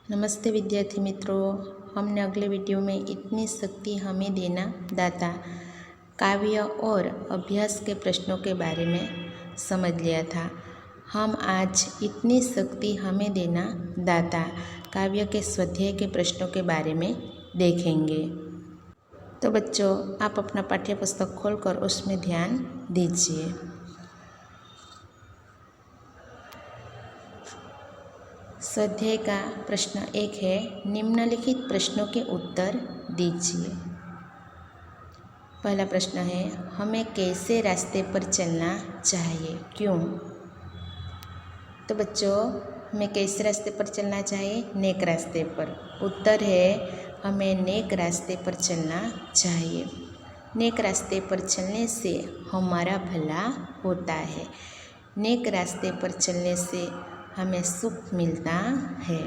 नमस्ते विद्यार्थी मित्रों, हमने अगले वीडियो में इतनी शक्ति हमें देना दाता काव्य और अभ्यास के प्रश्नों के बारे में समझ लिया था। हम आज इतनी शक्ति हमें देना दाता काव्य के स्वाध्याय के प्रश्नों के बारे में देखेंगे। तो बच्चों, आप अपना पाठ्य पुस्तक खोलकर उसमें ध्यान दीजिए। स्वाध्याय का प्रश्न 1 है, निम्नलिखित प्रश्नों के उत्तर दीजिए। पहला प्रश्न है, हमें कैसे रास्ते पर चलना चाहिए, क्यों? तो बच्चों, हमें कैसे रास्ते पर चलना चाहिए? नेक रास्ते पर। उत्तर है, हमें नेक रास्ते पर चलना चाहिए। नेक रास्ते पर चलने से हमारा भला होता है। नेक रास्ते पर चलने से हमें सुख मिलता है।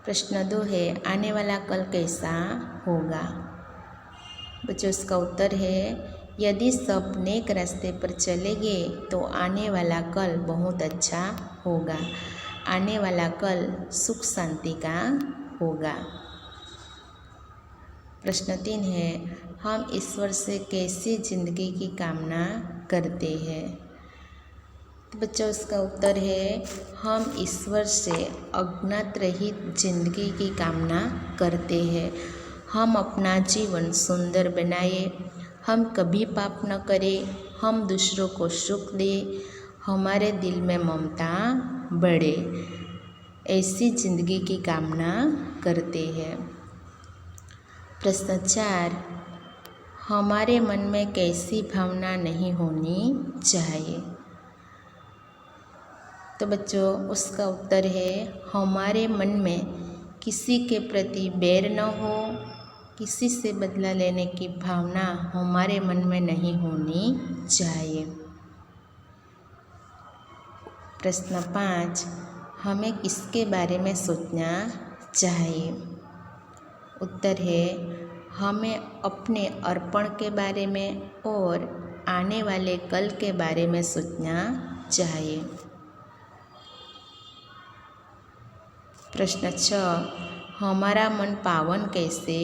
प्रश्न 2 है, आने वाला कल कैसा होगा? बच्चों, इसका उत्तर है, यदि सब नेक रास्ते पर चलेंगे तो आने वाला कल बहुत अच्छा होगा। आने वाला कल सुख शांति का होगा। प्रश्न 3 है, हम ईश्वर से कैसी जिंदगी की कामना करते हैं? तो बच्चों, इसका उत्तर है, हम ईश्वर से अज्ञात रहित जिंदगी की कामना करते हैं। हम अपना जीवन सुंदर बनाए, हम कभी पाप न करें, हम दूसरों को सुख दें, हमारे दिल में ममता बढ़े, ऐसी जिंदगी की कामना करते हैं। प्रश्न 4, हमारे मन में कैसी भावना नहीं होनी चाहिए? तो बच्चों, उसका उत्तर है, हमारे मन में किसी के प्रति बैर न हो, किसी से बदला लेने की भावना हमारे मन में नहीं होनी चाहिए। प्रश्न 5, हमें किसके बारे में सोचना चाहिए? उत्तर है, हमें अपने अर्पण के बारे में और आने वाले कल के बारे में सोचना चाहिए। प्रश्न 6, हमारा मन पावन कैसे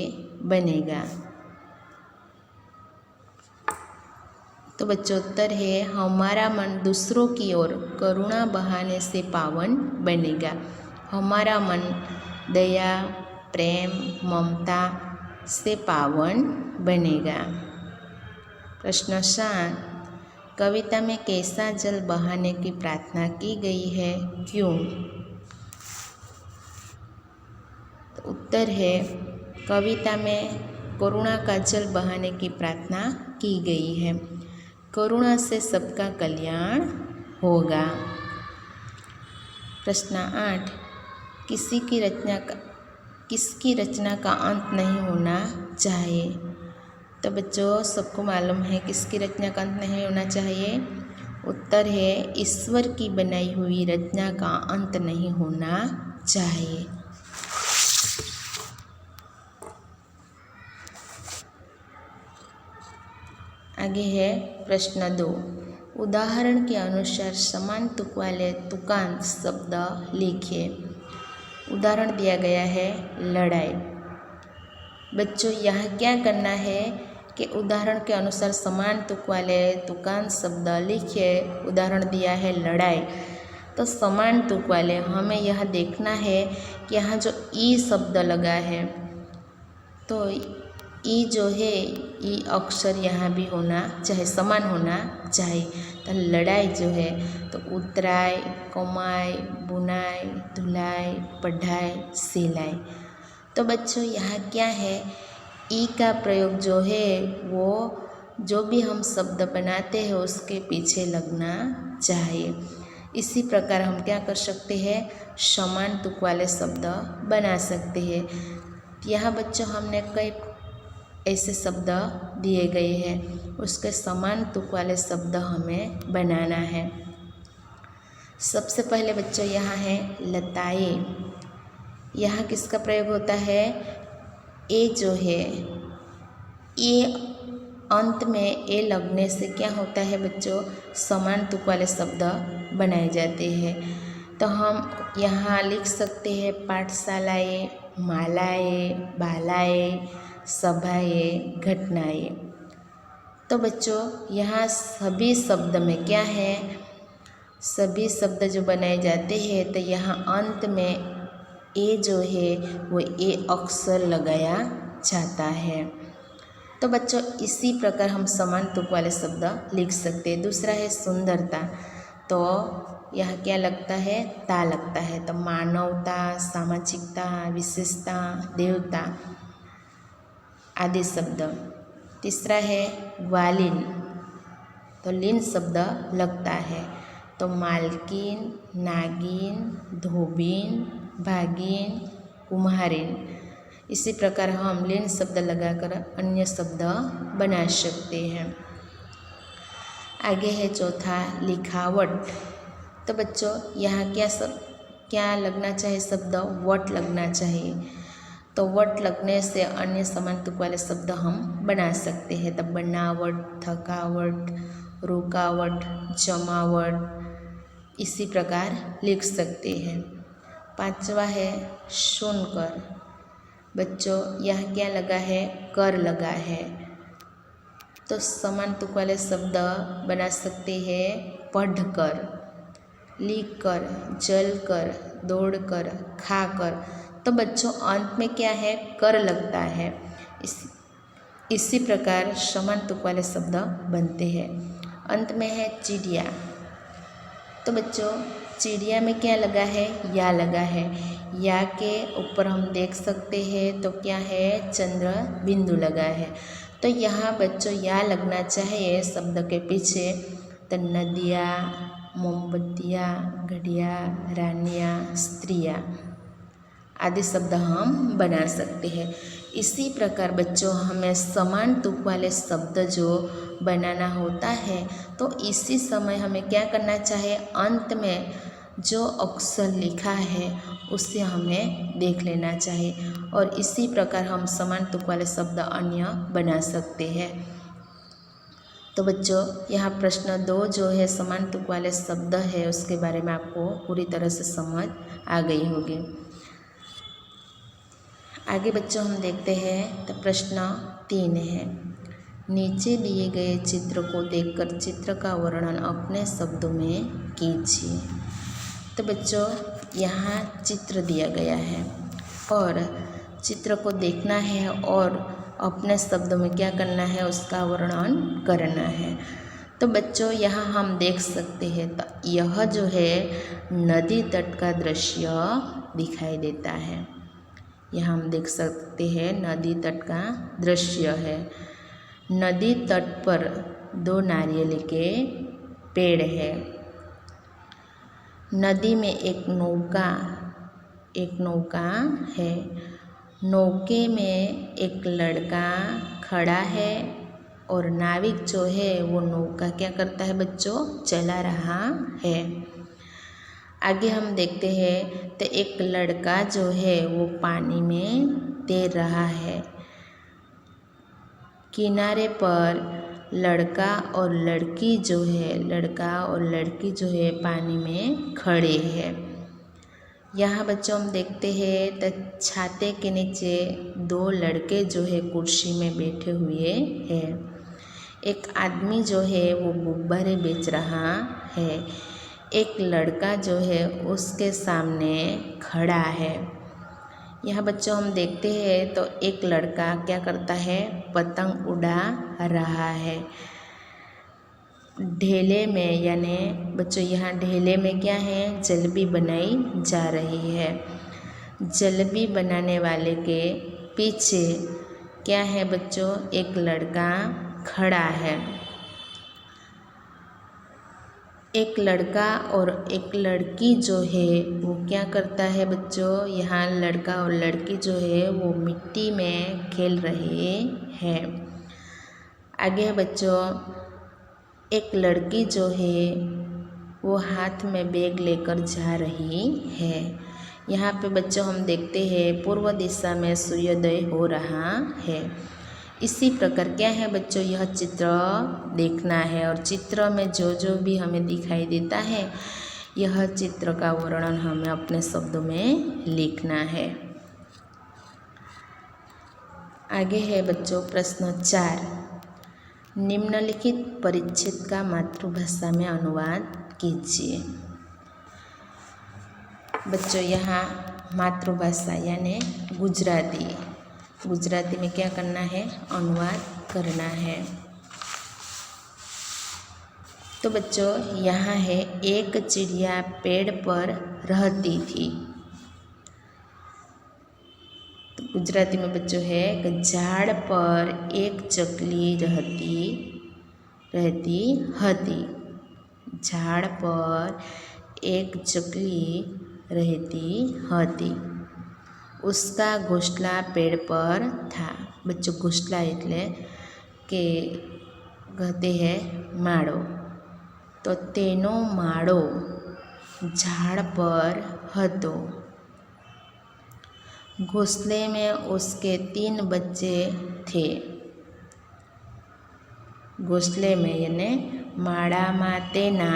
बनेगा? तो बच्चों, उत्तर है, हमारा मन दूसरों की ओर करुणा बहाने से पावन बनेगा। हमारा मन दया, प्रेम, ममता से पावन बनेगा। प्रश्न 7, कविता में कैसा जल बहाने की प्रार्थना की गई है, क्यों? तो उत्तर है, कविता में करुणा का जल बहाने की प्रार्थना की गई है। करुणा से सबका कल्याण होगा। प्रश्न 8, किसकी रचना का अंत नहीं होना चाहिए? तो बच्चों, सबको मालूम है किसकी रचना का अंत नहीं होना चाहिए। उत्तर है, ईश्वर की बनाई हुई रचना का अंत नहीं होना चाहिए। आगे है प्रश्न 2, उदाहरण के अनुसार समान तुक वाले तुकांत शब्द लिखिए। उदाहरण दिया गया है लड़ाई। बच्चों, यहाँ क्या करना है कि उदाहरण के अनुसार समान तुक वाले तुकांत शब्द लिखिए। उदाहरण दिया है लड़ाई, तो समान तुक वाले हमें यह देखना है कि यहाँ जो ई शब्द लगा है, तो ई जो है, ई अक्षर यहाँ भी होना चाहे, समान होना चाहिए। तो लड़ाई जो है, तो उतराई, कमाई, बुनाई, धुलाई, पढ़ाई, सिलाई। तो बच्चों, यहाँ क्या है, ई का प्रयोग जो है वो जो भी हम शब्द बनाते हैं उसके पीछे लगना चाहिए। इसी प्रकार हम क्या कर सकते हैं, समान तुक वाले शब्द बना सकते हैं। यहाँ बच्चों, हमने कई ऐसे शब्द दिए गए हैं, उसके समान तुक वाले शब्द हमें बनाना है। सबसे पहले बच्चों, यहाँ है लताए। यहाँ किसका प्रयोग होता है? ए जो है, ए अंत में ए लगने से क्या होता है बच्चों, समान तुक वाले शब्द बनाए जाते हैं। तो हम यहाँ लिख सकते हैं पाठशालाएँ, मालाएँ, बालाएँ, सभाएँ, घटनाएँ। तो बच्चों यहाँ सभी शब्द में क्या है, सभी शब्द जो बनाए जाते हैं तो यहाँ अंत में ए जो है वो ए अक्षर लगाया जाता है। तो बच्चों इसी प्रकार हम समान तुक वाले शब्द लिख सकते हैं। दूसरा है सुंदरता, तो यह क्या लगता है, ता लगता है। तो मानवता, सामाजिकता, विशेषता, देवता आदि शब्द। तीसरा है ग्वालिन, तो लिन शब्द लगता है। तो मालकिन, नागिन, धोबिन, भागिन, कुम्हारिन। इसी प्रकार हम लिन शब्द लगाकर अन्य शब्द बना सकते हैं। आगे है चौथा लिखावट। तो बच्चों यहाँ क्या लगना चाहिए, शब्द वट लगना चाहिए। तो वट लगने से अन्य समान तुक वाले शब्द हम बना सकते हैं। तो बनावट, थकावट, रुकावट, जमावट, इसी प्रकार लिख सकते हैं। पांचवा है सुनकर। बच्चों यह क्या लगा है, कर लगा है। तो समान तुक वाले शब्द बना सकते हैं पढ़कर, लिखकर, जलकर, दौड़कर, खाकर। तो बच्चों अंत में क्या है, कर लगता है। इसी प्रकार समान तुक वाले शब्द बनते हैं। अंत में है चिड़िया। तो बच्चों चिड़िया में क्या लगा है, या लगा है। या के ऊपर हम देख सकते हैं तो क्या है, चंद्र बिंदु लगा है। तो यहाँ बच्चों या लगना चाहिए शब्द के पीछे। तो नदियाँ, मोमबत्तियाँ, घड़ियाँ, रानियाँ, स्त्रियाँ आदि शब्द हम बना सकते हैं। इसी प्रकार बच्चों हमें समान तुक वाले शब्द जो बनाना होता है तो इसी समय हमें क्या करना चाहिए, अंत में जो अक्षर लिखा है उससे हमें देख लेना चाहिए और इसी प्रकार हम समान तुक वाले शब्द अन्य बना सकते हैं। तो बच्चों यहाँ प्रश्न 2 जो है समान तुक वाले शब्द है उसके बारे में आपको पूरी तरह से समझ आ गई होगी। आगे बच्चों हम देखते हैं तो प्रश्न 3 है, नीचे दिए गए चित्र को देखकर चित्र का वर्णन अपने शब्दों में कीजिए। तो बच्चों यहाँ चित्र दिया गया है और चित्र को देखना है और अपने शब्दों में क्या करना है, उसका वर्णन करना है। तो बच्चों यहाँ हम देख सकते हैं तो यह जो है नदी तट का दृश्य दिखाई देता है। यहाँ हम देख सकते हैं नदी तट का दृश्य है। नदी तट पर 2 नारियल के पेड़ है। नदी में एक नौका है। नौके में एक लड़का खड़ा है और नाविक जो है वो नौका क्या करता है बच्चों, चला रहा है। आगे हम देखते हैं तो एक लड़का जो है वो पानी में तैर रहा है। किनारे पर लड़का और लड़की जो है पानी में खड़े हैं। यहाँ बच्चों हम देखते हैं तो छाते के नीचे 2 लड़के जो है कुर्सी में बैठे हुए हैं। एक आदमी जो है वो गुब्बारे बेच रहा है। एक लड़का जो है उसके सामने खड़ा है। यहाँ बच्चों हम देखते हैं तो एक लड़का क्या करता है, पतंग उड़ा रहा है। ढेले में यानी बच्चों यहाँ ढेले में क्या है, जलेबी बनाई जा रही है। जलेबी बनाने वाले के पीछे क्या है बच्चों, एक लड़का खड़ा है। एक लड़का और एक लड़की जो है वो क्या करता है बच्चों, यहाँ लड़का और लड़की जो है वो मिट्टी में खेल रहे हैं। आगे बच्चों एक लड़की जो है वो हाथ में बैग लेकर जा रही है। यहाँ पे बच्चों हम देखते हैं पूर्व दिशा में सूर्योदय हो रहा है। इसी प्रकार क्या है बच्चों, यह चित्र देखना है और चित्र में जो भी हमें दिखाई देता है यह चित्र का वर्णन हमें अपने शब्दों में लिखना है। आगे है बच्चों प्रश्न 4। निम्नलिखित परिच्छेद का मातृभाषा में अनुवाद कीजिए। बच्चों यहाँ मातृभाषा यानी गुजराती में क्या करना है, अनुवाद करना है। तो बच्चों यहाँ है, एक चिड़िया पेड़ पर रहती थी। तो गुजराती में बच्चों है कि झाड़ पर एक चकली रहती हती। झाड़ पर एक चकली रहती हती। उसका घोंसला पेड़ पर था। बच्चों घोंसला એટલે કે कहते हैं माड़ो। तो तेनो माड़ो झाड़ पर हतो। घोंसले में उसके 3 बच्चे थे। घोंसले में यानी माड़ामां तेना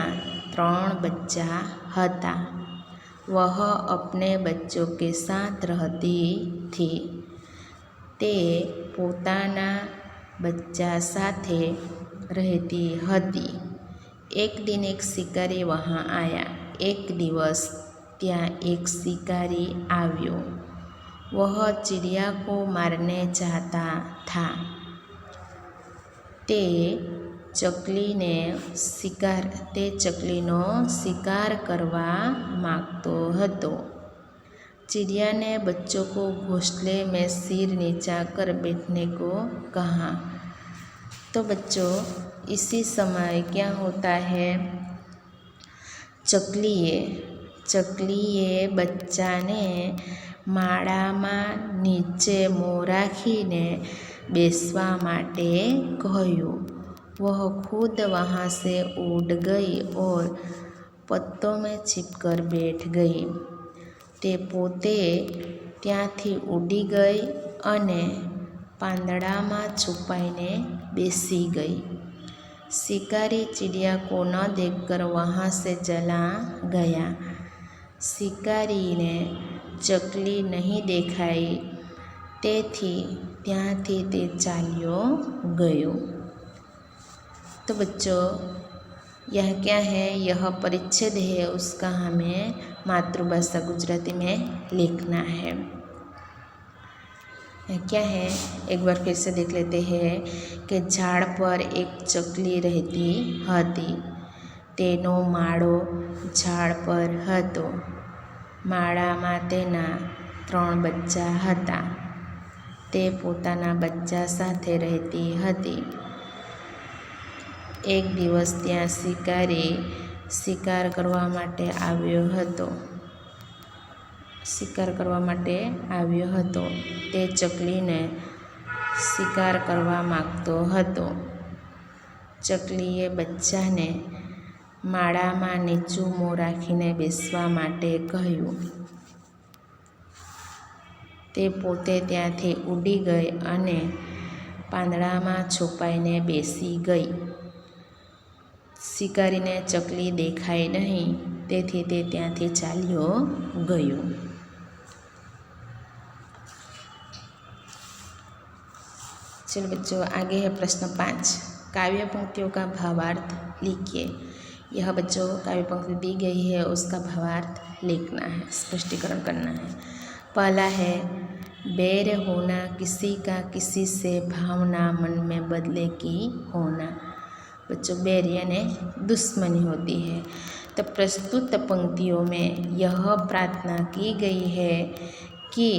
3 बच्चा हता। वह अपने बच्चों के साथ रहती थी। ते पोताना बच्चा साथे रहती हती। एक दिन एक शिकारी वहाँ आया। एक दिवस त्या एक शिकारी आव्यो। वह चिड़िया को मारने चाहता था। ते चकलीनो शिकार करवा मागतो हतो। चिड़िया ने बच्चों को घोंसले में सिर नीचा कर बैठने को कहा। तो बच्चों इसी समय क्या होता है, चकलीए बच्चाने माड़ामां नीचे मों राखीने बेसवा माटे कह्યું। वह खुद वहाँ से उड़ गई और पत्तों में छिपकर बैठ गई। ते पोते ત્યાંથી ઉડી ગઈ અને પાંદડામાં છુપાઈને બેસી ગઈ। शिकारी चिड़िया को न देखकर वहाँ से चला गया। शिकारी ने चकली नहीं देखाई, તેથી ત્યાંથી તે ચાલ્યો ગયો। तो बच्चों यह क्या है, यह परिच्छेद है, उसका हमें मातृभाषा गुजराती में लिखना है। क्या है, एक बार फिर से देख लेते हैं कि झाड़ पर एक चकली रहती हती। तेनो माड़ो झाड़ पर हतो। माड़ामां तेना 3 बच्चा हता। ते पोताना बच्चा साथे रहती हती। एक दिवस ત્યાં शिकारी शिकार करवा माटे આવ્યો હતો। તે ચકલીને शिकार करवा मागतो હતો। ચકલીએ બચ્ચાને માળામાં નીચું મોં રાખીને બેસવા માટે કહ્યું। તે પોતે ત્યાંથી ઉડી ગઈ અને પાંદડામાં છુપાઈને બેસી ગઈ। शिकारीने चकली देखाई नहीं, તેથી તે ત્યાંથી ચાલ્યો ગયો। चलो बच्चों आगे है प्रश्न 5। काव्य पंक्तियों का भावार्थ लिखिए। यह बच्चों काव्य पंक्ति दी गई है, उसका भावार्थ लिखना है, स्पष्टीकरण करना है। पहला है, बैर होना किसी का किसी से भावना मन में बदले की होना। बच्चों बैर यानी दुश्मनी होती है। तो प्रस्तुत पंक्तियों में यह प्रार्थना की गई है कि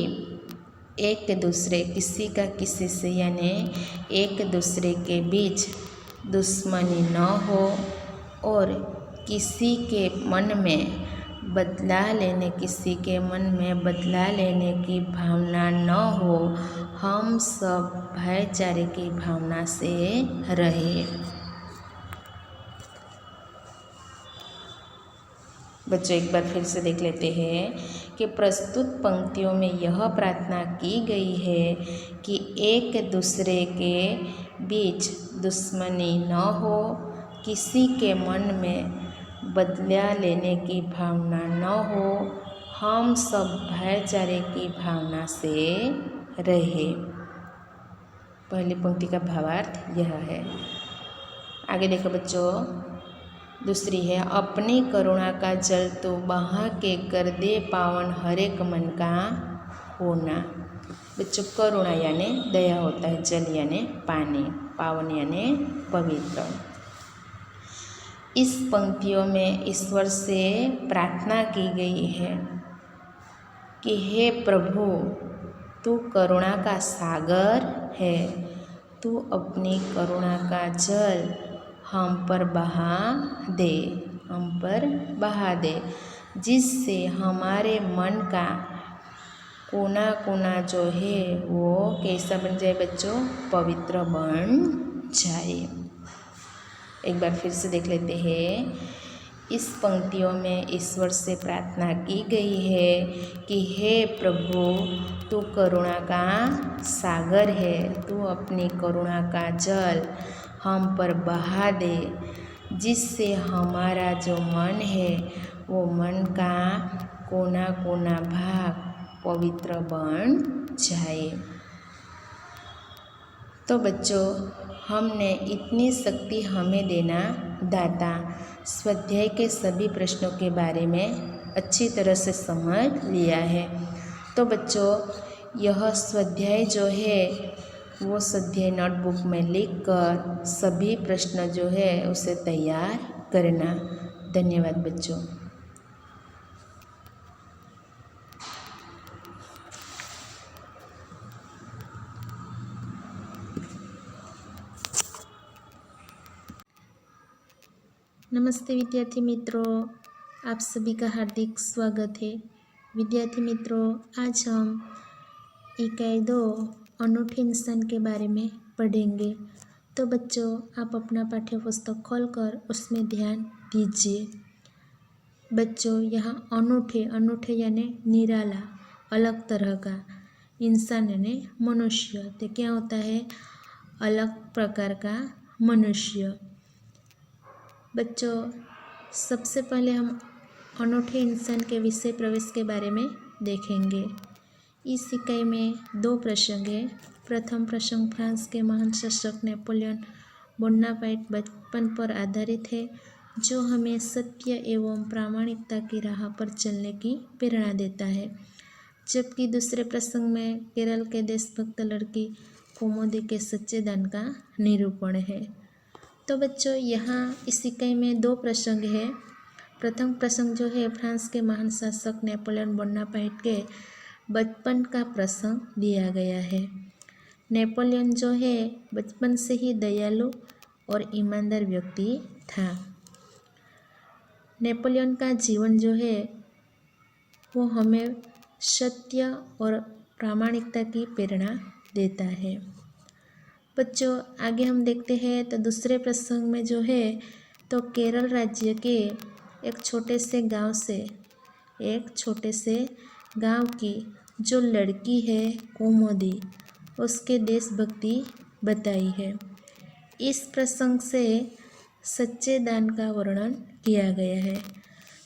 एक दूसरे किसी का किसी से यानी एक दूसरे के बीच दुश्मनी न हो और किसी के मन में बदला लेने की भावना न हो। हम सब भाईचारे की भावना से रहे। बच्चों एक बार फिर से देख लेते हैं कि प्रस्तुत पंक्तियों में यह प्रार्थना की गई है कि एक दूसरे के बीच दुश्मनी न हो, किसी के मन में बदला लेने की भावना न हो, हम सब भाईचारे की भावना से रहे। पहली पंक्ति का भावार्थ यह है। आगे देखो बच्चों, दूसरी है, अपनी करुणा का जल तो बहा के कर दे पावन हरेक मन का होना। बच्चों, करुणा यानी दया होता है, जल यानी पानी, पावन यानी पवित्र। इस पंक्तियों में ईश्वर से प्रार्थना की गई है कि हे प्रभु, तू करुणा का सागर है, तू अपनी करुणा का जल हम पर बहा दे, हम पर बहा दे, जिससे हमारे मन का कोना कोना जो है वो कैसा बन जाए बच्चों? पवित्र बन जाए। एक बार फिर से देख लेते हैं। इस पंक्तियों में ईश्वर से प्रार्थना की गई है कि हे प्रभु, तू करुणा का सागर है, तू अपनी करुणा का जल हम पर बहा दे, जिससे हमारा जो मन है वो मन का कोना कोना भाग पवित्र बन जाए। तो बच्चों, हमने इतनी शक्ति हमें देना दाता स्वाध्याय के सभी प्रश्नों के बारे में अच्छी तरह से समझ लिया है। तो बच्चों, यह स्वाध्याय जो है वो स्वाध्याय नोटबुक में लिखकर सभी प्रश्न जो है उसे तैयार करना। धन्यवाद बच्चों। नमस्ते विद्यार्थी मित्रों, आप सभी का हार्दिक स्वागत है। विद्यार्थी मित्रों, आज हम इकाई 2 अनूठे इंसान के बारे में पढ़ेंगे। तो बच्चों, आप अपना पाठ्य पुस्तक खोलकर उसमें ध्यान दीजिए। बच्चों, यहाँ अनूठे यानी निराला, अलग तरह का, इंसान यानी मनुष्य। तो क्या होता है? अलग प्रकार का मनुष्य। बच्चों, सबसे पहले हम अनूठे इंसान के विषय प्रवेश के बारे में देखेंगे। इस इकाई में 2 प्रसंग हैं। प्रथम प्रसंग फ्रांस के महान शासक नेपोलियन बोनापार्ट बचपन पर आधारित है, जो हमें सत्य एवं प्रामाणिकता की राह पर चलने की प्रेरणा देता है। जबकि दूसरे प्रसंग में केरल के देशभक्त लड़की कुमुदी के सच्चे दान का निरूपण है। तो बच्चों, यहाँ इस इकाई में 2 प्रसंग है। प्रथम प्रसंग जो है फ्रांस के महान शासक नेपोलियन बोनापार्ट के बचपन का प्रसंग दिया गया है। नेपोलियन जो है बचपन से ही दयालु और ईमानदार व्यक्ति था। नेपोलियन का जीवन जो है वो हमें सत्य और प्रामाणिकता की प्रेरणा देता है। बच्चों, आगे हम देखते हैं तो दूसरे प्रसंग में जो है तो केरल राज्य के एक छोटे से गांव की जो लड़की है कुमुदी, उसके देशभक्ति बताई है। इस प्रसंग से सच्चे दान का वर्णन किया गया है।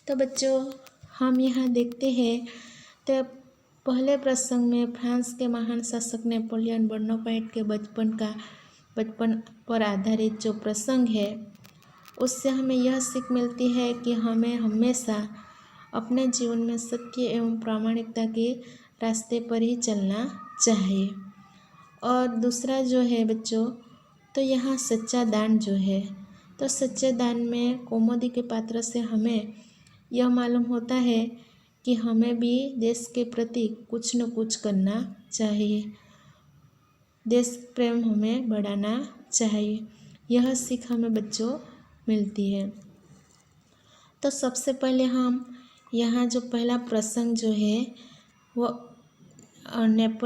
तो बच्चों, हम यहाँ देखते हैं तो पहले प्रसंग में फ्रांस के महान शासक नेपोलियन बोनापार्ट के बचपन पर आधारित जो प्रसंग है, उससे हमें यह सीख मिलती है कि हमें हमेशा अपने जीवन में सत्य एवं प्रामाणिकता के रास्ते पर ही चलना चाहिए। और दूसरा जो है बच्चों, तो यहाँ सच्चा दान जो है, तो सच्चे दान में कुमुदी के पात्र से हमें यह मालूम होता है कि हमें भी देश के प्रति कुछ न कुछ करना चाहिए, देश प्रेम हमें बढ़ाना चाहिए। यह सीख हमें बच्चों मिलती है। तो सबसे पहले हम यहाँ जो पहला प्रसंग जो है वो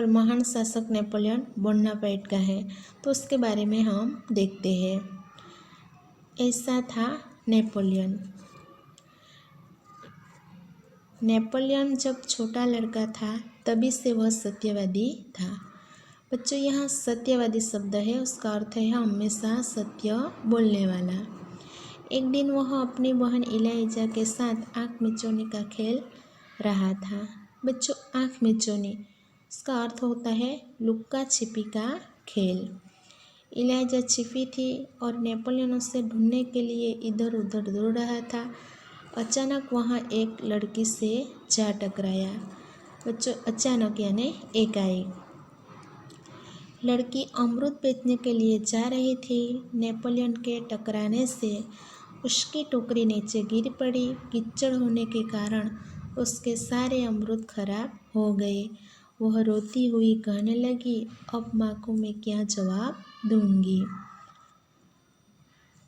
महान शासक नेपोलियन बोनापार्ट का है, तो उसके बारे में हम देखते हैं। ऐसा था नेपोलियन जब छोटा लड़का था तभी से वह सत्यवादी था। बच्चों, यहाँ सत्यवादी शब्द है, उसका अर्थ है हमेशा सत्य बोलने वाला। एक दिन वह अपनी बहन इलाइजा के साथ आँख मिचौनी का खेल रहा था। बच्चों, आँख मिचौनी इसका अर्थ होता है लुक्का छिपी का खेल। इलाइजा छिपी थी और नेपोलियन उसे ढूंढने के लिए इधर उधर दौड़ रहा था। अचानक वहाँ एक लड़की से जा टकराया। बच्चों, अचानक यानी एकाएक। लड़की अमरूद बेचने के लिए जा रही थी। नेपोलियन के टकराने से उसकी टोकरी नीचे गिर पड़ी। कीचड़ होने के कारण उसके सारे अमरूद खराब हो गए। वह रोती हुई कहने लगी, अब माँ को मैं क्या जवाब दूंगी।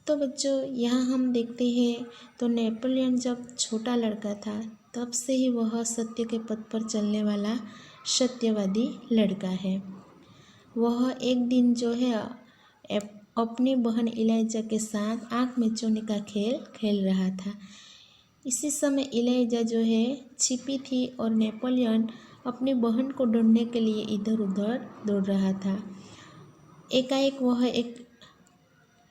तो बच्चों, यहाँ हम देखते हैं तो नेपोलियन जब छोटा लड़का था तब से ही वह सत्य के पथ पर चलने वाला सत्यवादी लड़का है। वह एक दिन जो है अपनी बहन इलाइजा के साथ आँख मिचौनी का खेल खेल रहा था। इसी समय इलाइजा जो है छिपी थी और नेपोलियन अपनी बहन को ढूंढने के लिए इधर उधर दौड़ रहा था। एकाएक वह एक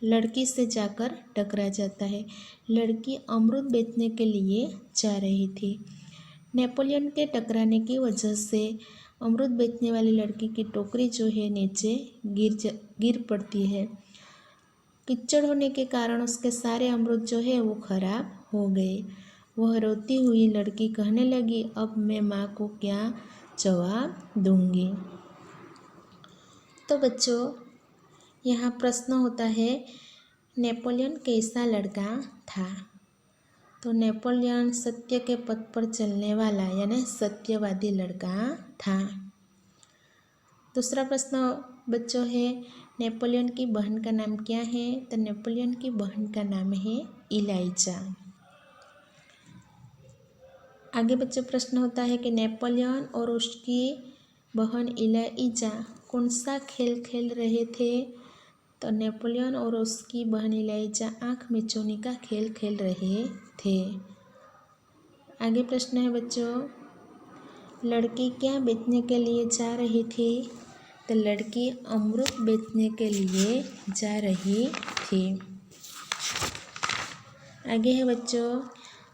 लड़की से जाकर टकरा जाता है। लड़की अमरूद बेचने के लिए जा रही थी। नेपोलियन के टकराने की वजह से अमरूद बेचने वाली लड़की की टोकरी जो है नीचे गिर पड़ती है। कीचड़ होने के कारण उसके सारे अमरूद जो है वो खराब हो गए। वह रोती हुई लड़की कहने लगी, अब मैं माँ को क्या जवाब दूंगी। तो बच्चों, यहाँ प्रश्न होता है, नेपोलियन कैसा लड़का था। तो नेपोलियन सत्य के पथ पर चलने वाला यानी सत्यवादी लड़का था। दूसरा प्रश्न बच्चों है, नेपोलियन की बहन का नाम क्या है। तो नेपोलियन की बहन का नाम है इलाइजा। आगे बच्चों प्रश्न होता है कि नेपोलियन और उसकी बहन इलाइजा कौन सा खेल खेल रहे थे। तो नेपोलियन और उसकी बहन इलाइजा आँख मिचौनी का खेल खेल रहे थे। आगे प्रश्न है बच्चों, लड़की क्या बेचने के लिए जा रही थी। तो लड़की अमरूद बेचने के लिए जा रही थी। आगे है बच्चों,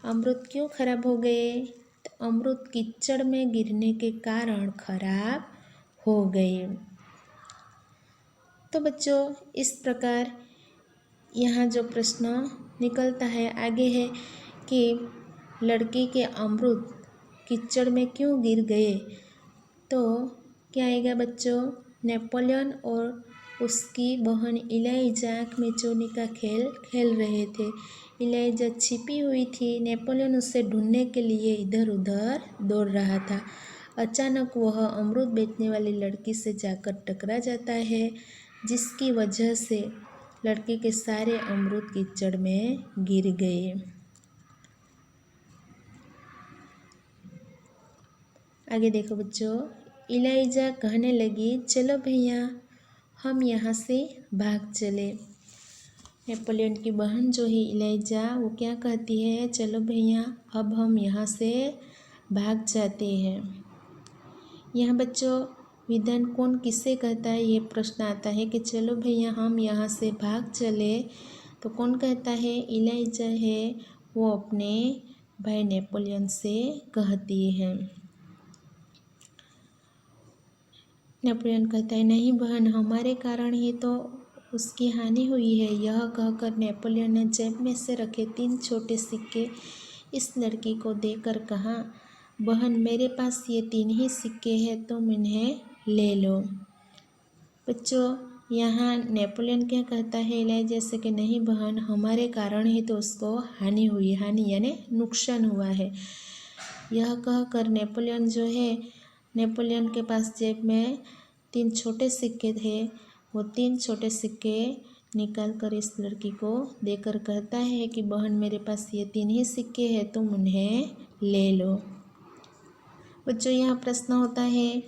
अमरूद क्यों खराब हो गए। तो अमरूद कीचड़ में गिरने के कारण खराब हो गए। तो बच्चों, इस प्रकार यहाँ जो प्रश्न निकलता है आगे है कि लड़की के अमरूद कीचड़ में क्यों गिर गए। तो क्या आएगा बच्चों, नेपोलियन और उसकी बहन इलाइजा आँख मिचौनी का खेल खेल रहे थे। इलाइजा छिपी हुई थी। नेपोलियन उसे ढूंढने के लिए इधर उधर दौड़ रहा था। अचानक वह अमरूद बेचने वाली लड़की से जाकर टकरा जाता है, जिसकी वजह से लड़की के सारे अमरूद कीचड़ में गिर गए। आगे देखो बच्चों, इलाइजा कहने लगी, चलो भैया हम यहाँ से भाग चले। नेपोलियन की बहन जो है इलाइजा, वो क्या कहती है, चलो भैया अब हम यहाँ से भाग जाते हैं। यहाँ बच्चों विधान कौन किससे कहता है, ये प्रश्न आता है कि चलो भैया हम यहाँ से भाग चले। तो कौन कहता है, इलाइजा है वो अपने भाई नेपोलियन से कहती है। नेपोलियन कहता है, नहीं बहन, हमारे कारण ही तो उसकी हानि हुई है। यह कहकर नेपोलियन ने जेब में से रखे 3 छोटे सिक्के इस लड़की को देकर कहा, बहन मेरे पास ये 3 ही सिक्के हैं, तुम इन्हें ले लो। बच्चों यहाँ नेपोलियन क्या कहता है इलाइजा से कि नहीं बहन, हमारे कारण ही तो उसको हानि हुई। हानि यानी नुकसान हुआ है। यह कहकर नेपोलियन जो है, नेपोलियन के पास जेब में 3 छोटे सिक्के थे। वो 3 छोटे सिक्के निकाल कर इस लड़की को देकर कहता है कि बहन मेरे पास ये 3 ही सिक्के हैं, तुम उन्हें ले लो। बच्चों यहाँ प्रश्न होता है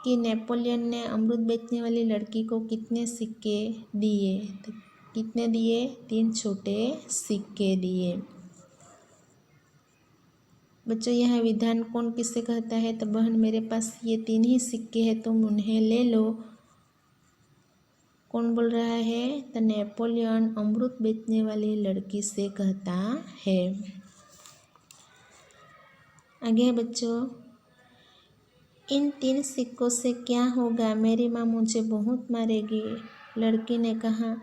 कि नेपोलियन ने अमरूद बेचने वाली लड़की को कितने सिक्के दिए। तो कितने दिए, 3 छोटे सिक्के दिए। बच्चों यह विधान कौन किससे कहता है, तो बहन मेरे पास ये 3 ही सिक्के हैं, तुम उन्हें ले लो। कौन बोल रहा है? तो नेपोलियन अमृत बेचने वाली लड़की से कहता है। आगे है बच्चों, इन 3 सिक्कों से क्या होगा? मेरी माँ मुझे बहुत मारेगी। लड़की ने कहा,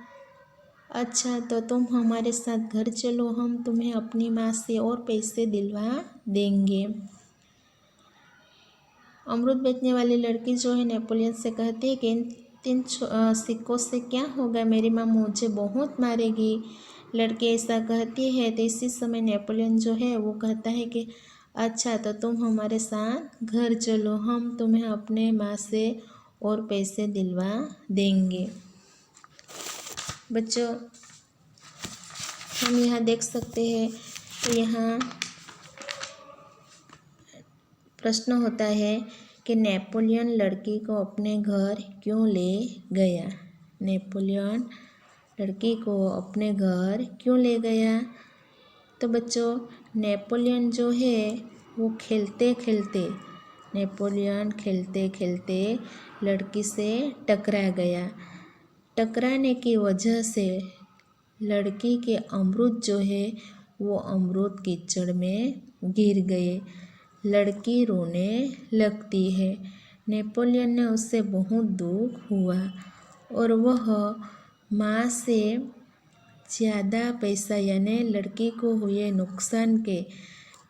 अच्छा तो तुम हमारे साथ घर चलो, हम तुम्हें अपनी माँ से और पैसे दिलवा देंगे। अमृत बेचने वाली लड़की जो है नेपोलियन से कहती है कि इन 3 सिक्कों से क्या होगा? मेरी माँ मुझे बहुत मारेगी। लड़की ऐसा कहती है तो इसी समय नेपोलियन जो है वो कहता है कि अच्छा तो तुम हमारे साथ घर चलो, हम तुम्हें अपने माँ से और पैसे दिलवा देंगे। बच्चों हम यहाँ देख सकते हैं तो यहाँ प्रश्न होता है कि नेपोलियन लड़की को अपने घर क्यों ले गया? नेपोलियन लड़की को अपने घर क्यों ले गया? तो बच्चों नेपोलियन जो है वो खेलते खेलते लड़की से टकरा गया। टकराने की वजह से लड़की के अमृत जो है वो अमृत कीचड़ में गिर गए। लड़की रोने लगती है। नेपोलियन ने उससे बहुत दुख हुआ और वह माँ से ज़्यादा पैसा यानी लड़की को हुए नुकसान के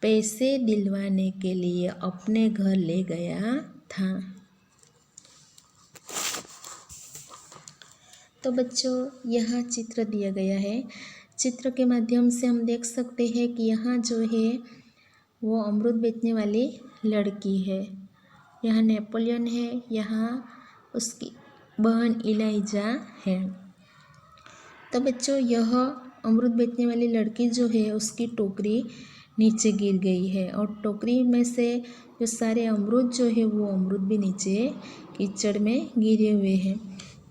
पैसे दिलवाने के लिए अपने घर ले गया था। तो बच्चों यहाँ चित्र दिया गया है। चित्र के माध्यम से हम देख सकते हैं कि यहाँ जो है वो अमृत बेचने वाली लड़की है, यहाँ नेपोलियन है, यहाँ उसकी बहन इलाइजा है। तो बच्चों यह अमृत बेचने वाली लड़की जो है उसकी टोकरी नीचे गिर गई है और टोकरी में से जो सारे अमरूद जो है वो अमरूद भी नीचे कीचड़ में गिरे हुए हैं,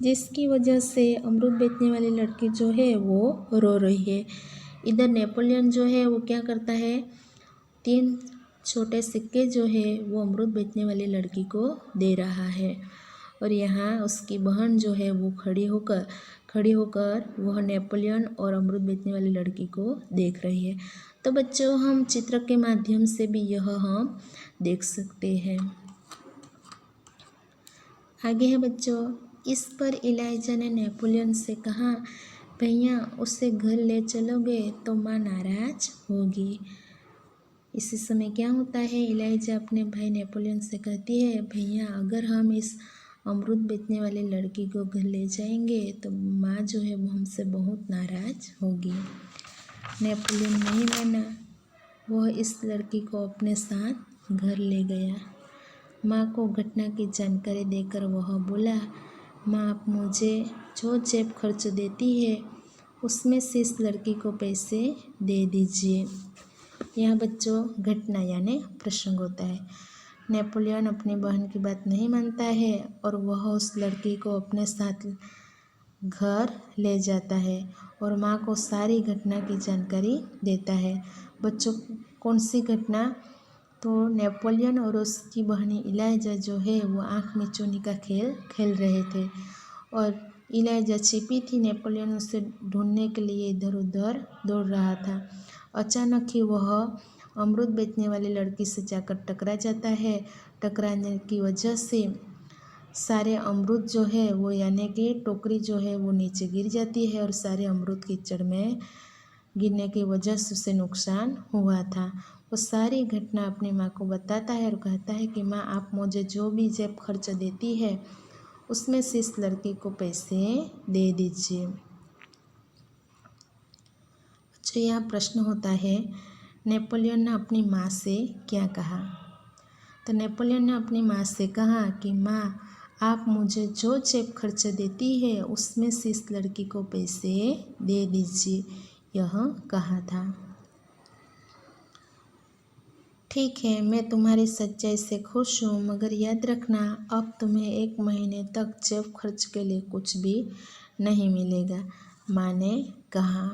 जिसकी वजह से अमरूद बेचने वाली लड़की जो है वो रो रही है। इधर नेपोलियन जो है वो क्या करता है, 3 छोटे सिक्के जो है वो अमरूद बेचने वाली लड़की को दे रहा है और यहाँ उसकी बहन जो है वो खड़ी होकर वह नेपोलियन और अमरूद बेचने वाली लड़की को देख रही है। तो बच्चों हम चित्र के माध्यम से भी यह हम देख सकते हैं। आगे है बच्चों, इस पर इलाइजा ने नेपोलियन से कहा, भैया उसे घर ले चलोगे तो माँ नाराज होगी। इसी समय क्या होता है, इलाइजा अपने भाई नेपोलियन से कहती है, भैया अगर हम इस अमरूद बेचने वाली लड़की को घर ले जाएंगे तो माँ जो है वो हमसे बहुत नाराज होगी। नेपोलियन नहीं माना, वह इस लड़की को अपने साथ घर ले गया। माँ को घटना की जानकारी देकर वह बोला, माँ आप मुझे जो जेब खर्च देती है उसमें से इस लड़की को पैसे दे दीजिए। यह बच्चों घटना यानी प्रसंग होता है। नेपोलियन अपनी बहन की बात नहीं मानता है और वह उस लड़की को अपने साथ घर ले जाता है और माँ को सारी घटना की जानकारी देता है। बच्चों कौन सी घटना, तो नेपोलियन और उसकी बहन इलाइजा जो है वो आँख में चुनी का खेल खेल रहे थे और इलाइजा छिपी थी। नेपोलियन उसे ढूंढने के लिए इधर उधर दौड़ रहा था। अचानक ही वह अमरूद बेचने वाली लड़की से जाकर टकरा जाता है। टकराने की वजह से सारे अमरूद जो है वो यानी कि टोकरी जो है वो नीचे गिर जाती है और सारे अमरूद कीचड़ में गिरने की वजह से उसे नुकसान हुआ था। वो सारी घटना अपनी माँ को बताता है और कहता है कि माँ आप मुझे जो भी जेब खर्च देती है उसमें से इस लड़की को पैसे दे दीजिए। अच्छा यहाँ प्रश्न होता है, नेपोलियन ने अपनी माँ से क्या कहा? तो नेपोलियन ने अपनी माँ से कहा कि माँ आप मुझे जो जेब खर्च देती है उसमें से इस लड़की को पैसे दे दीजिए, यह कहा था। ठीक है, मैं तुम्हारी सच्चाई से खुश हूँ, मगर याद रखना अब तुम्हें 1 महीने तक जेब खर्च के लिए कुछ भी नहीं मिलेगा, माँ ने कहा।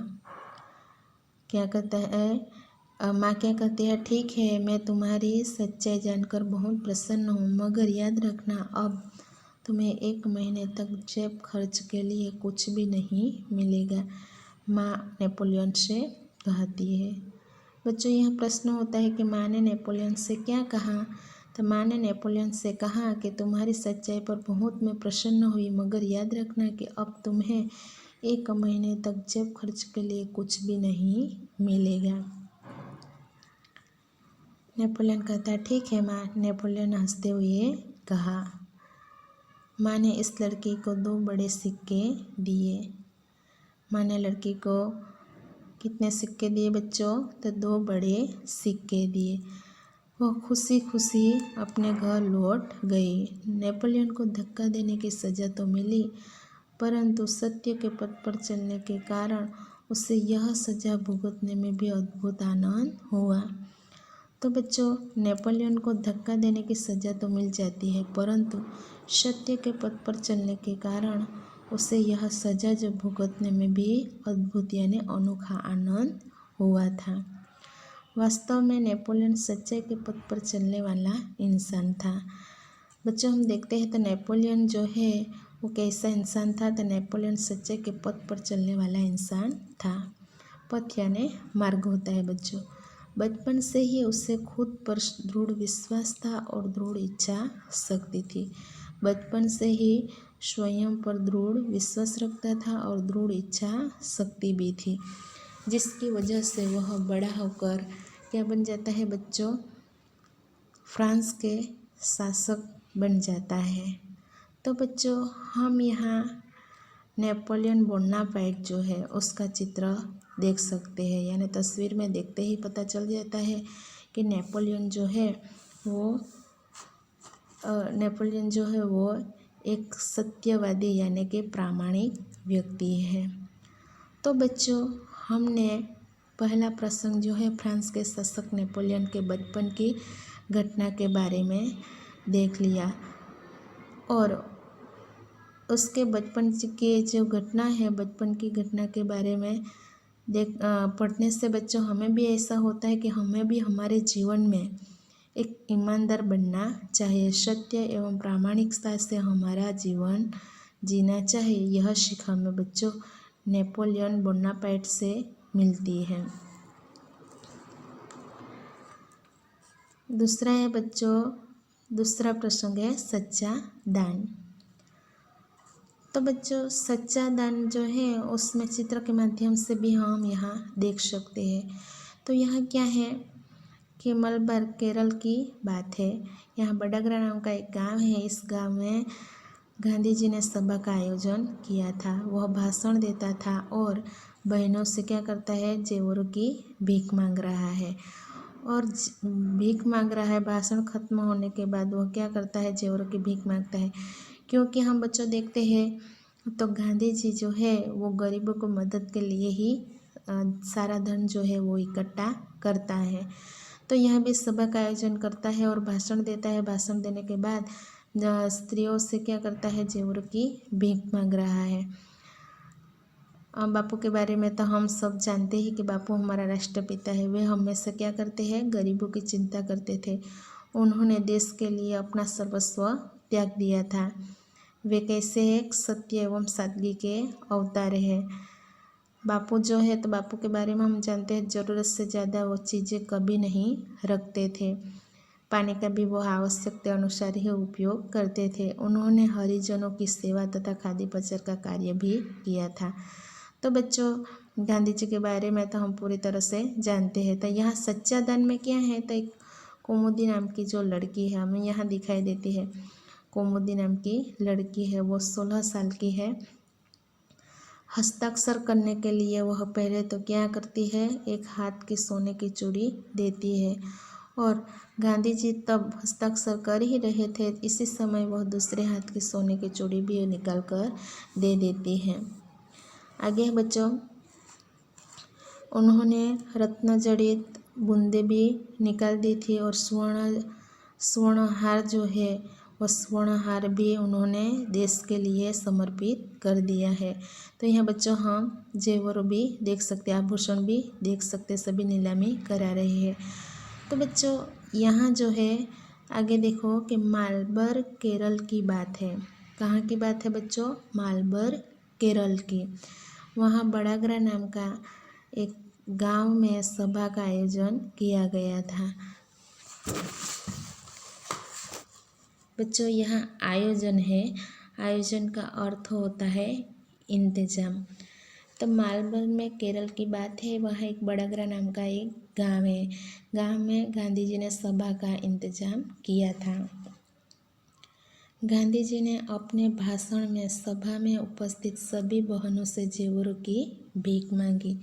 क्या कहता है, माँ क्या कहती है, ठीक है मैं तुम्हारी सच्चाई जानकर बहुत प्रसन्न हूँ, मगर याद रखना अब तुम्हें 1 महीने तक जेब खर्च के लिए कुछ भी नहीं मिलेगा, माँ नेपोलियन से कहती है। बच्चों, यह प्रश्न होता है कि माँ ने नेपोलियन से क्या कहा। तो माँ ने नेपोलियन से कहा कि तुम्हारी सच्चाई पर बहुत मैं प्रसन्न हुई, मगर याद रखना कि अब तुम्हें 1 महीने तक जेब खर्च के लिए कुछ भी नहीं मिलेगा। नेपोलियन कहता है ठीक है माँ। नेपोलियन हंसते हुए कहा। माँ ने इस लड़की को 2 बड़े सिक्के दिए। माँ ने लड़की को कितने सिक्के दिए बच्चों? तो 2 बड़े सिक्के दिए। वह खुशी खुशी अपने घर लौट गई। नेपोलियन को धक्का देने की सज़ा तो मिली, परंतु सत्य के पथ पर चलने के कारण उसे यह सज़ा भुगतने में भी अद्भुत आनंद हुआ। तो बच्चों, नेपोलियन को धक्का देने की सज़ा तो मिल जाती है, परंतु सत्य के पथ पर चलने के कारण उसे यह सज़ा जो भुगतने में भी अद्भुत यानी अनोखा आनंद हुआ था। वास्तव में नेपोलियन सच्चाई के पथ पर चलने वाला इंसान था। बच्चों, हम देखते हैं तो नेपोलियन जो है वो कैसा इंसान था। तो नेपोलियन सच्चाई के पथ पर चलने वाला इंसान था। पथ यानी मार्ग होता है बच्चों। बचपन से ही उसे खुद पर दृढ़ विश्वास था और दृढ़ इच्छा शक्ति थी। बचपन से ही स्वयं पर दृढ़ विश्वास रखता था और दृढ़ इच्छा शक्ति भी थी, जिसकी वजह से वह बड़ा होकर क्या बन जाता है बच्चों? फ्रांस के शासक बन जाता है। तो बच्चों, हम यहाँ नेपोलियन बोनापार्ट जो है उसका चित्र देख सकते हैं, यानी तस्वीर में देखते ही पता चल जाता है कि नेपोलियन जो है वो एक सत्यवादी यानी कि प्रामाणिक व्यक्ति है। तो बच्चों, हमने पहला प्रसंग जो है फ्रांस के शासक नेपोलियन के बचपन की घटना के बारे में देख लिया, और उसके बचपन की जो घटना है, बचपन की घटना के बारे में पढ़ने से बच्चों हमें भी ऐसा होता है कि हमें भी हमारे जीवन में एक ईमानदार बनना चाहिए, सत्य एवं प्रामाणिकता से हमारा जीवन जीना चाहिए। यह सीख हमें बच्चों नेपोलियन बोनापार्ट से मिलती है। दूसरा है बच्चों, दूसरा प्रसंग है सच्चा दान। तो बच्चों, सच्चा दान जो है उसमें चित्र के माध्यम से भी हम यहाँ देख सकते हैं। तो यहाँ क्या है कि मलबार केरल की बात है। यहाँ बडागरा नाम का एक गांव है। इस गांव में गांधी जी ने सभा का आयोजन किया था। वह भाषण देता था और बहनों से क्या करता है? जेवरों की भीख मांग रहा है। और भीख मांग रहा है, भाषण खत्म होने के बाद वह क्या करता है? जेवरों की भीख मांगता है। क्योंकि हम बच्चों देखते हैं तो गांधी जी जो है वो गरीबों को मदद के लिए ही सारा धन जो है वो इकट्ठा करता है। तो यहाँ भी सभा का आयोजन करता है और भाषण देता है। भाषण देने के बाद स्त्रियों से क्या करता है? जेवरों की भीख मांग रहा है। बापू के बारे में तो हम सब जानते ही कि बापू हमारा राष्ट्रपिता है। वे हमेशा क्या करते हैं? गरीबों की चिंता करते थे। उन्होंने देश के लिए अपना सर्वस्व त्याग दिया था। वे कैसे एक सत्य एवं सादगी के अवतार है। बापू जो है तो बापू के बारे में हम जानते हैं ज़रूरत से ज़्यादा वो चीज़ें कभी नहीं रखते थे। पानी का भी वो आवश्यकता अनुसार ही उपयोग करते थे। उन्होंने हरिजनों की सेवा तथा खादी प्रचार का कार्य भी किया था। तो बच्चों, गांधी जी के बारे में तो हम पूरी तरह से जानते हैं। तो यहाँ सच्चा दान में क्या है? तो एक कुमुदी नाम की जो लड़की है हमें यहाँ दिखाई देती है। कुमुदी नाम की लड़की है, वो 16 साल की है। हस्ताक्षर करने के लिए वह पहले तो क्या करती है? एक हाथ की सोने की चूड़ी देती है, और गांधी जी तब हस्ताक्षर कर ही रहे थे। इसी समय वह दूसरे हाथ की सोने की चूड़ी भी निकाल कर दे देती है। आगे बच्चों, उन्होंने रत्न जड़ित बूंदे भी निकाल दी थी, और स्वर्ण हार जो है वह स्वर्ण हार भी उन्होंने देश के लिए समर्पित कर दिया है। तो यहाँ बच्चों हम जेवर भी देख सकते, आभूषण भी देख सकते, सभी नीलामी करा रहे हैं। तो बच्चों यहाँ जो है आगे देखो कि मालबार केरल की बात है। कहाँ की बात है बच्चों? मालबर्ग, केरल की। वहाँ बड़ागरा नाम का एक गांव में सभा का आयोजन किया गया था। बच्चों यहाँ आयोजन है, आयोजन का अर्थ होता है इंतजाम। तो मालबर्ग में केरल की बात है, वह एक बड़ागरा नाम का एक गांव है। गांव में गांधी जी ने सभा का इंतजाम किया था। गांधी जी ने अपने भाषण में सभा में उपस्थित सभी बहनों से जेवरों की भीख मांगी।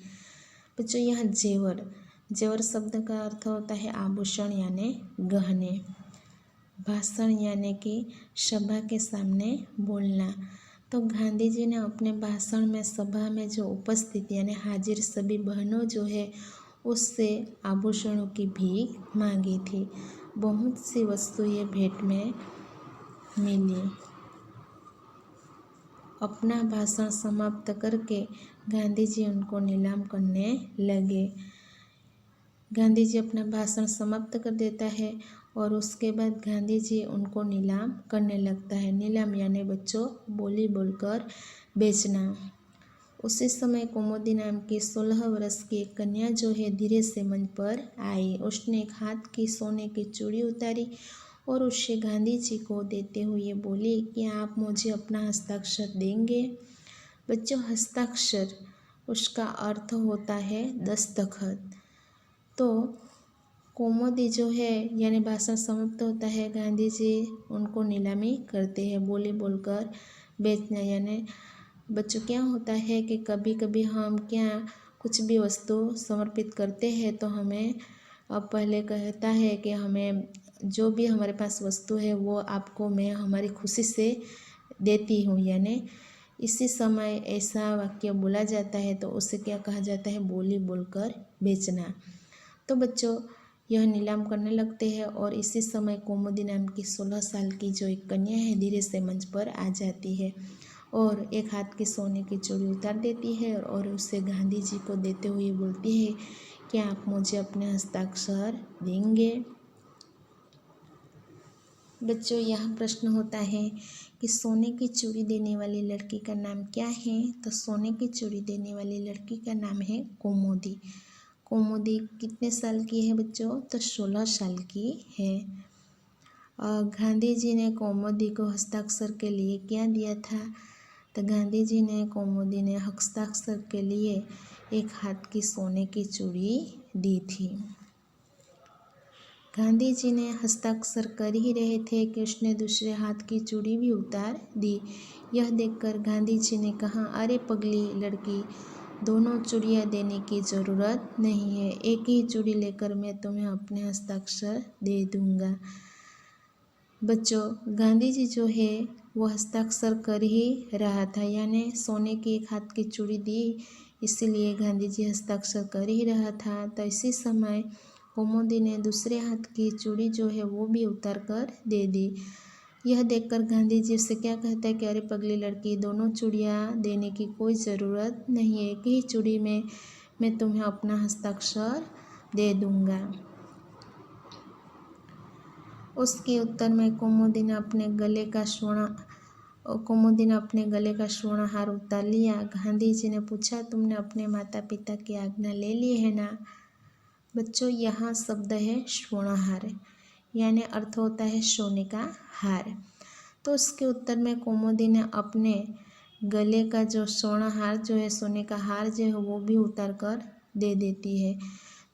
बच्चों यहाँ जेवर, जेवर शब्द का अर्थ होता है आभूषण यानी गहने। भाषण यानी कि सभा के सामने बोलना। तो गांधी जी ने अपने भाषण में सभा में जो उपस्थित यानी हाजिर सभी बहनों जो है उससे आभूषणों की भीख मांगी थी। बहुत सी वस्तुएं भेंट में मिली। अपना भाषण समाप्त करके गांधी जी उनको नीलाम करने लगे। गांधी जी अपना भाषण समाप्त कर देता है और उसके बाद गांधी जी उनको नीलाम करने लगता है। नीलाम यानी बच्चों बोली बोलकर बेचना। उसी समय कुमुदी नाम की 16 वर्ष की एक कन्या जो है धीरे से मंच पर आई। उसने एक हाथ की सोने की चूड़ी उतारी और उसे गांधी जी को देते हुए बोली कि आप मुझे अपना हस्ताक्षर देंगे। बच्चों हस्ताक्षर उसका अर्थ होता है दस्तखत। तो कुमुदी जो है यानी भाषण समाप्त होता है, गांधी जी उनको नीलामी करते हैं। बोली बोलकर बेचना यानी बच्चों क्या होता है कि कभी कभी हम क्या कुछ भी वस्तु समर्पित करते हैं तो हमें अब पहले कहता है कि हमें जो भी हमारे पास वस्तु है वो आपको मैं हमारी खुशी से देती हूँ, यानी इसी समय ऐसा वाक्य बोला जाता है तो उसे क्या कहा जाता है? बोली बोलकर बेचना। तो बच्चों यह नीलाम करने लगते हैं और इसी समय कुमुदी नाम की 16 साल की जो एक कन्या है धीरे से मंच पर आ जाती है और एक हाथ की सोने की चूड़ी उतार देती है और उसे गांधी जी को देते हुए बोलती है कि आप मुझे अपने हस्ताक्षर देंगे। बच्चों यहाँ प्रश्न होता है कि सोने की चूड़ी देने वाली लड़की का नाम क्या है? तो सोने की चूड़ी देने वाली लड़की का नाम है कुमुदी। कुमुदी कितने साल की है बच्चों? तो 16 साल की है। गांधी जी ने कुमुदी को हस्ताक्षर के लिए क्या दिया था? तो गांधी जी ने कुमुदी ने हस्ताक्षर के लिए एक हाथ की सोने की चूड़ी दी थी। गांधी जी ने हस्ताक्षर कर ही रहे थे कि उसने दूसरे हाथ की चूड़ी भी उतार दी। यह देखकर गांधी जी ने कहा, अरे पगली लड़की, दोनों चूड़ियाँ देने की ज़रूरत नहीं है, एक ही चूड़ी लेकर मैं तुम्हें अपने हस्ताक्षर दे दूँगा। बच्चों गांधी जी जो है वो हस्ताक्षर कर ही रहा था, यानी सोने की एक हाथ की चूड़ी दी इसीलिए गांधी जी हस्ताक्षर कर ही रहा था। तो इसी समय कुमुदी ने दूसरे हाथ की चूड़ी जो है वो भी उतार कर दे दी। यह देखकर गांधी जी से क्या कहता है कि अरे पगली लड़की, दोनों चूड़ियाँ देने की कोई ज़रूरत नहीं है, एक ही चूड़ी में मैं तुम्हें अपना हस्ताक्षर दे दूँगा। उसके उत्तर में कुमुदी ने अपने गले का स्वर्ण हार उतार लिया। गांधी जी ने पूछा, तुमने अपने माता पिता की आज्ञा ले ली है ना? बच्चों यहाँ शब्द है स्वर्ण हार, यानी अर्थ होता है सोने का हार। तो उसके उत्तर में कुमुदी ने अपने गले का जो स्वर्ण हार जो है, सोने का हार जो है वो भी उतार कर दे देती है।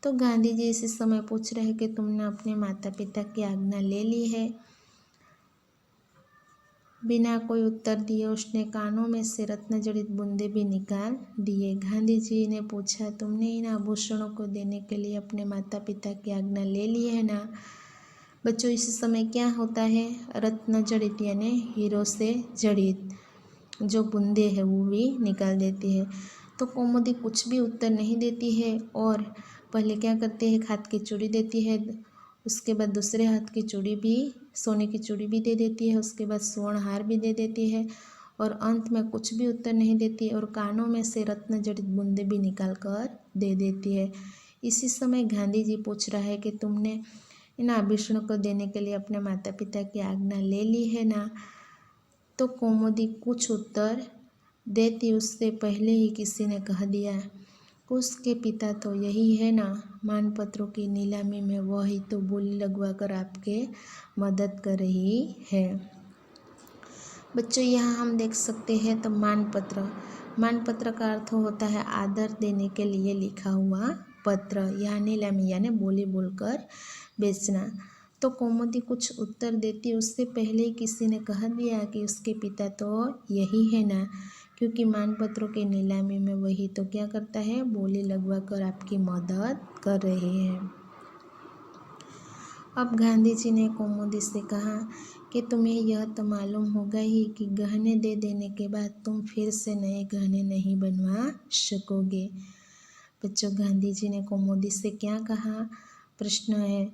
तो गांधी जी इसी समय पूछ रहे हैं कि तुमने अपने माता पिता की आज्ञा ले ली है? बिना कोई उत्तर दिए उसने कानों में से रत्न जड़ित बूंदे भी निकाल दिए। गांधी जी ने पूछा, तुमने इन आभूषणों को देने के लिए अपने माता पिता की आज्ञा ले ली है ना? बच्चों इस समय क्या होता है? रत्न जड़ित यानी हीरो से जड़ित जो बूंदे हैं वो भी निकाल देती है। तो कुमुदी कुछ भी उत्तर नहीं देती है और पहले क्या करते हैं, हाथ की चूड़ी देती है, उसके बाद दूसरे हाथ की चूड़ी भी, सोने की चूड़ी भी दे देती है, उसके बाद स्वर्ण हार भी दे देती है और अंत में कुछ भी उत्तर नहीं देती और कानों में से रत्न जड़ित बूंदे भी निकाल कर दे देती है। इसी समय गांधी जी पूछ रहा है कि तुमने इन आभूषणों को देने के लिए अपने माता पिता की आज्ञा ले ली है ना? तो कौमुदी कुछ उत्तर देती उससे पहले ही किसी ने कह दिया, उसके पिता तो यही है ना, मानपत्रों की नीलामी में वही तो बोली लगवाकर आपके मदद कर रही है। बच्चों यहाँ हम देख सकते हैं तो मानपत्र का अर्थ होता है आदर देने के लिए लिखा हुआ पत्र या नीलामी यानी बोली बोलकर बेचना। तो कौमुदी कुछ उत्तर देती उससे पहले ही किसी ने कह दिया कि उसके पिता तो यही है ना, क्योंकि मानपत्रों की नीलामी में वही तो क्या करता है, बोली लगवा कर आपकी मदद कर रहे हैं। अब गांधी जी ने कौमुदी से कहा कि तुम्हें यह तो मालूम होगा ही कि गहने दे देने के बाद तुम फिर से नए गहने नहीं बनवा सकोगे। बच्चों गांधी जी ने कौमुदी से क्या कहा, प्रश्न है,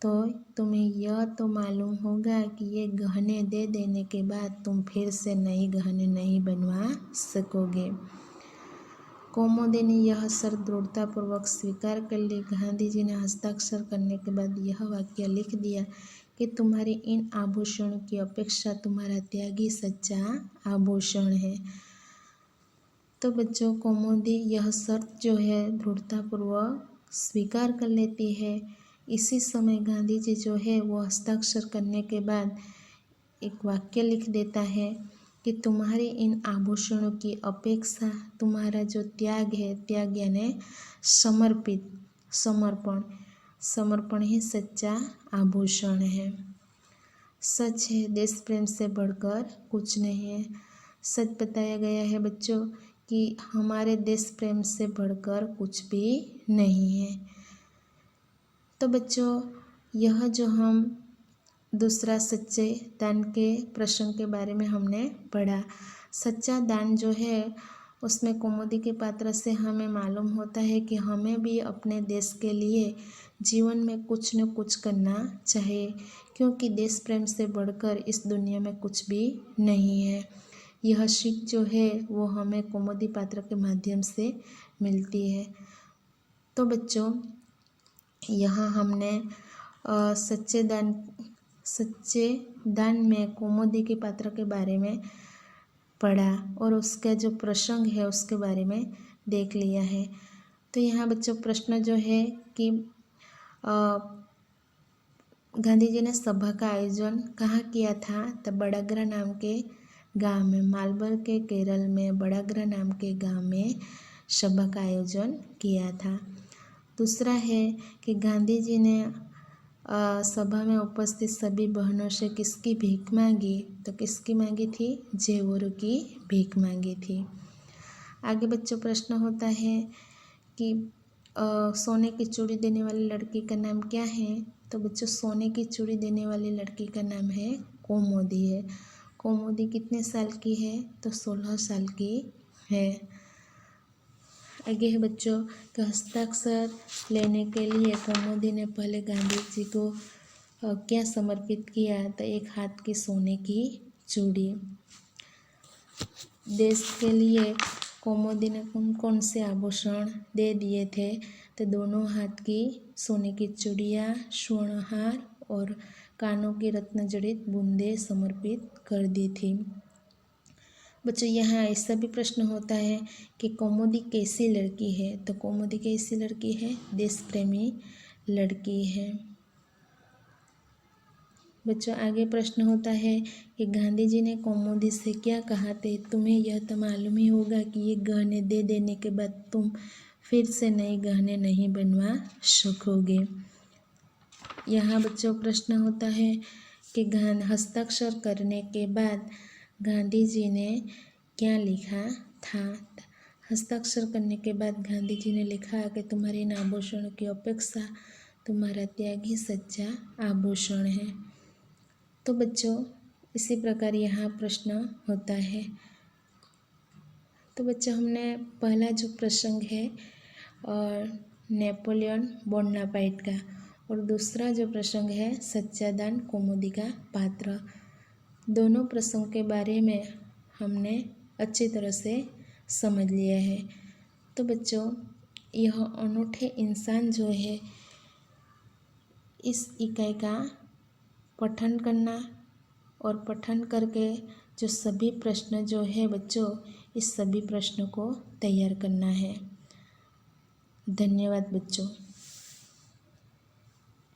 तो तुम्हें यह तो मालूम होगा कि ये गहने दे देने के बाद तुम फिर से नए गहने नहीं बनवा सकोगे। कौमुदी ने यह शर्त दृढ़तापूर्वक स्वीकार कर ली। गांधी जी ने हस्ताक्षर करने के बाद यह वाक्य लिख दिया कि तुम्हारे इन आभूषणों की अपेक्षा तुम्हारा त्याग ही सच्चा आभूषण है। तो बच्चों कौमुदी यह शर्त जो है दृढ़तापूर्वक स्वीकार कर लेती है। इसी समय गांधी जी जो है वो हस्ताक्षर करने के बाद एक वाक्य लिख देता है कि तुम्हारे इन आभूषणों की अपेक्षा तुम्हारा जो त्याग है, त्याग यानी समर्पण ही सच्चा आभूषण है। सच है, देश प्रेम से बढ़कर कुछ नहीं है। सच बताया गया है बच्चों कि हमारे देश प्रेम से बढ़कर कुछ भी नहीं है। तो बच्चों यह जो हम दूसरा सच्चे दान के प्रसंग के बारे में हमने पढ़ा। सच्चा दान जो है उसमें कौमुदी के पात्र से हमें मालूम होता है कि हमें भी अपने देश के लिए जीवन में कुछ न कुछ करना चाहिए, क्योंकि देश प्रेम से बढ़कर इस दुनिया में कुछ भी नहीं है। यह सीख जो है वो हमें कौमुदी पात्र के माध्यम से मिलती है। तो बच्चों यहाँ हमने सच्चे दान में कौमुदी के पात्र के बारे में पढ़ा और उसका जो प्रसंग है उसके बारे में देख लिया है। तो यहाँ बच्चों प्रश्न जो है कि गांधी जी ने सभा का आयोजन कहाँ किया था, तो बड़ाग्रा नाम के गांव में, मालबर के केरल में बड़ाग्रा नाम के गांव में सभा का आयोजन किया था। दूसरा है कि गांधी जी ने सभा में उपस्थित सभी बहनों से किसकी भीख मांगी, तो किसकी मांगी थी, जेवरों की भीख मांगी थी। आगे बच्चों प्रश्न होता है कि सोने की चूड़ी देने वाली लड़की का नाम क्या है, तो बच्चों सोने की चूड़ी देने वाली लड़की का नाम है कौमुदी है। कौमुदी कितने साल की है, तो 16 साल की है। आगे है बच्चों कि हस्ताक्षर लेने के लिए कौमुदी ने पहले गांधी जी को क्या समर्पित किया, तो एक हाथ की सोने की चूड़ी। देश के लिए कौमुदी ने कौन कौन से आभूषण दे दिए थे, तो दोनों हाथ की सोने की चूड़ियाँ, स्वर्णहार और कानों की रत्न जड़ित बूंदें समर्पित कर दी थी। बच्चों यहाँ ऐसा भी प्रश्न होता है कि कौमुदी कैसी लड़की है, तो कौमुदी कैसी लड़की है, देश प्रेमी लड़की है। बच्चों आगे प्रश्न होता है कि गांधी जी ने कौमुदी से क्या कहा थे, तुम्हें यह तो मालूम ही होगा कि ये गहने दे देने के बाद तुम फिर से नए गहने नहीं बनवा सकोगे। यहाँ बच्चों प्रश्न होता है कि हस्ताक्षर करने के बाद गांधी जी ने क्या लिखा था। हस्ताक्षर करने के बाद गांधी जी ने लिखा कि तुम्हारे इन आभूषणों की अपेक्षा तुम्हारा त्याग ही सच्चा आभूषण है। तो बच्चों इसी प्रकार यहाँ प्रश्न होता है। तो बच्चों हमने पहला जो प्रसंग है और नेपोलियन बोनापार्ट का, और दूसरा जो प्रसंग है सच्चा दान कौमुदी का पात्र, दोनों प्रसंग के बारे में हमने अच्छी तरह से समझ लिया है। तो बच्चों यह अनूठे इंसान जो है इस इकाई का पठन करना और पठन करके जो सभी प्रश्न जो है बच्चों, इस सभी प्रश्नों को तैयार करना है। धन्यवाद बच्चों।